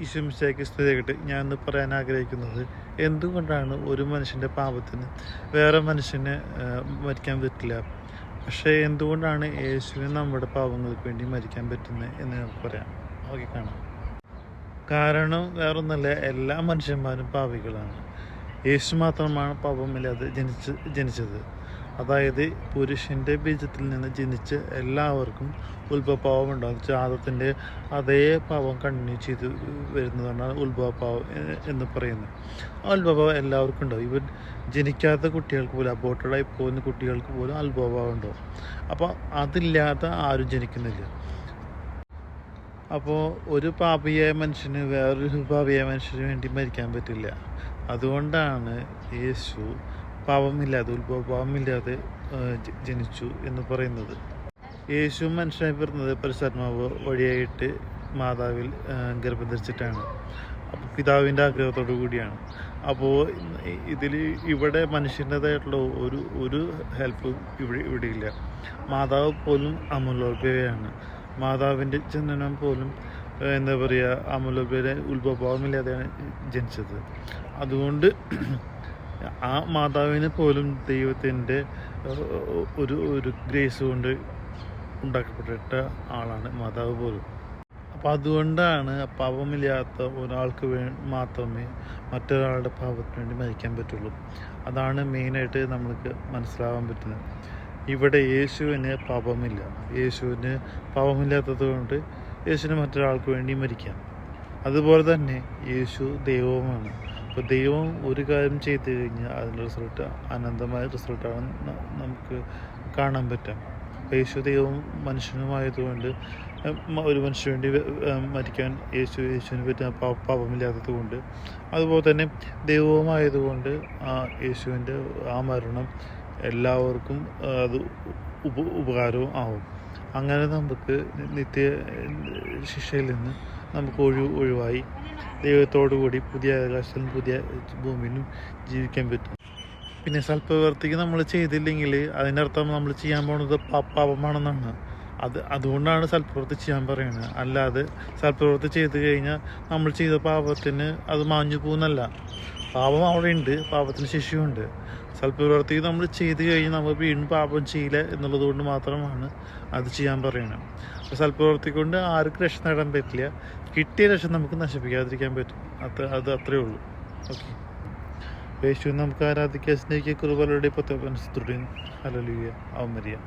ഈശോമിശിഹായ്ക്ക് സ്തുതിയാകട്ടെ. ഞാൻ ഇന്ന് പറയാൻ ആഗ്രഹിക്കുന്നത്, എന്തുകൊണ്ടാണ് ഒരു മനുഷ്യൻ്റെ പാപത്തിന് വേറെ മനുഷ്യന് മരിക്കാൻ പറ്റില്ല, പക്ഷേ എന്തുകൊണ്ടാണ് യേശുവിന് നമ്മുടെ പാപങ്ങൾക്ക് വേണ്ടി മരിക്കാൻ പറ്റുന്നത് എന്ന് നമുക്ക് പറയാം. ഓക്കെ, കാണാം. കാരണം വേറൊന്നല്ല, എല്ലാ മനുഷ്യന്മാരും പാപികളാണ്. യേശു മാത്രമാണ് പാപമില്ലാതെ ജനിച്ചത്. അതായത് പുരുഷൻ്റെ ബീജത്തിൽ നിന്ന് ജനിച്ച എല്ലാവർക്കും ഉത്ഭവപാവം ഉണ്ടാകും. ആദത്തിൻ്റെ അതേ പാവം കണ്ടിന്യൂ ചെയ്ത് വരുന്നതാണ് ഉത്ഭവപാവം എന്ന് പറയുന്നത്. ആ ഉത്ഭവപാവം എല്ലാവർക്കും ഉണ്ടാവും. ഇവൻ ജനിക്കാത്ത കുട്ടികൾക്ക് പോലും, അബോർട്ടഡായി പോകുന്ന കുട്ടികൾക്ക് പോലും ഉത്ഭവപാവം ഉണ്ടാവും. അപ്പോൾ അതില്ലാതെ ആരും ജനിക്കുന്നില്ല. അപ്പോൾ ഒരു പാപിയായ മനുഷ്യന് വേറൊരു പാപിയായ മനുഷ്യന് വേണ്ടി മരിക്കാൻ പറ്റില്ല. അതുകൊണ്ടാണ് യേശു പാപമില്ലാതെ, ഉത്ഭവപാവമില്ലാതെ ജനിച്ചു എന്ന് പറയുന്നത്. യേശു മനുഷ്യനായി പിറന്നത് പരിശുദ്ധാത്മാവ് വഴിയായിട്ട് മാതാവിൽ ഗർഭം ധരിച്ചിട്ടാണ്. അപ്പോൾ പിതാവിൻ്റെ ആഗ്രഹത്തോടു കൂടിയാണ്. അപ്പോൾ ഇവിടെ മനുഷ്യൻ്റേതായിട്ടുള്ള ഒരു ഹെൽപ്പ് ഇവിടെ ഇല്ല. മാതാവ് പോലും അമൂല്യോത്ഭവയാണ്. മാതാവിൻ്റെ ജനനം പോലും എന്താ പറയുക, അമൂല്യോത്ഭവ ഉത്ഭവപാവമില്ലാതെയാണ് ജനിച്ചത്. അതുകൊണ്ട് ആ മാതാവിന് പോലും ദൈവത്തിൻ്റെ ഒരു ഗ്രേസ് കൊണ്ട് ഉണ്ടാക്കപ്പെട്ട ആളാണ് മാതാവ് പോലും. അപ്പം അതുകൊണ്ടാണ് പാപമില്ലാത്ത ഒരാൾക്ക് മാത്രമേ മറ്റൊരാളുടെ പാപത്തിന് വേണ്ടി മരിക്കാൻ പറ്റുള്ളൂ. അതാണ് മെയിനായിട്ട് നമ്മൾക്ക് മനസ്സിലാവാൻ പറ്റുന്നത്. ഇവിടെ യേശുവിന് പാപമില്ല. യേശുവിന് പാപമില്ലാത്തത് കൊണ്ട് യേശുവിന് മറ്റൊരാൾക്ക് വേണ്ടി മരിക്കാം. അതുപോലെ തന്നെ യേശു ദൈവവുമാണ്. അപ്പോൾ ദൈവം ഒരു കാര്യം ചെയ്തു കഴിഞ്ഞാൽ അതിൻ്റെ റിസൾട്ട് അനന്തമായ റിസൾട്ടാണ് നമുക്ക് കാണാൻ പറ്റും. യേശു ദൈവവും മനുഷ്യനുമായതുകൊണ്ട് ഒരു മനുഷ്യന് വേണ്ടി മരിക്കാൻ യേശുവിന് പറ്റുന്ന പാപമില്ലാത്തത് കൊണ്ട്, അതുപോലെ തന്നെ ദൈവവുമായതുകൊണ്ട് യേശുവിൻ്റെ ആ മരണം എല്ലാവർക്കും അത് ഉപകാരവും ആവും. അങ്ങനെ നമുക്ക് നിത്യ ശിക്ഷയിൽ നിന്ന് നമുക്ക് ഒഴിവായി ദൈവത്തോടു കൂടി പുതിയ ആകാശത്തിലും പുതിയ ഭൂമിയിലും ജീവിക്കാൻ പറ്റും. പിന്നെ സൽപ്രവർത്തിക്ക് നമ്മൾ ചെയ്തില്ലെങ്കിൽ അതിനർത്ഥം നമ്മൾ ചെയ്യാൻ പോകുന്നത് പാപമാണെന്നാണ്. അതുകൊണ്ടാണ് സൽപ്രവൃത്തി ചെയ്യാൻ പറയുന്നത്. അല്ലാതെ സൽപ്രവൃത്തി ചെയ്ത് കഴിഞ്ഞാൽ നമ്മൾ ചെയ്ത പാപത്തിന് അത് മാഞ്ഞു പോകുന്നല്ല. പാപം അവിടെ ഉണ്ട്, പാപത്തിന് ശിക്ഷയുണ്ട്. സൽപ്രവൃത്തി നമ്മൾ ചെയ്ത് കഴിഞ്ഞാൽ നമ്മൾ വീണ്ടും പാപം ചെയ്യില്ല എന്നുള്ളത് കൊണ്ട് മാത്രമാണ് അത് ചെയ്യാൻ പറയുന്നത്. അപ്പോൾ സൽപ്രവൃത്തി കൊണ്ട് ആർക്കും രക്ഷ നേടാൻ പറ്റില്ല. കിട്ടിയ രക്ഷ നമുക്ക് നശിപ്പിക്കാതിരിക്കാൻ പറ്റും. അത് അത്രയേ ഉള്ളൂ. ഓക്കെ, യേശുവിനെ നമുക്ക് ആരാധിക്കാൻ, സ്നേഹിക്കുക, കൃപകളുടെ ഹല്ലേലൂയ, ആമേൻ.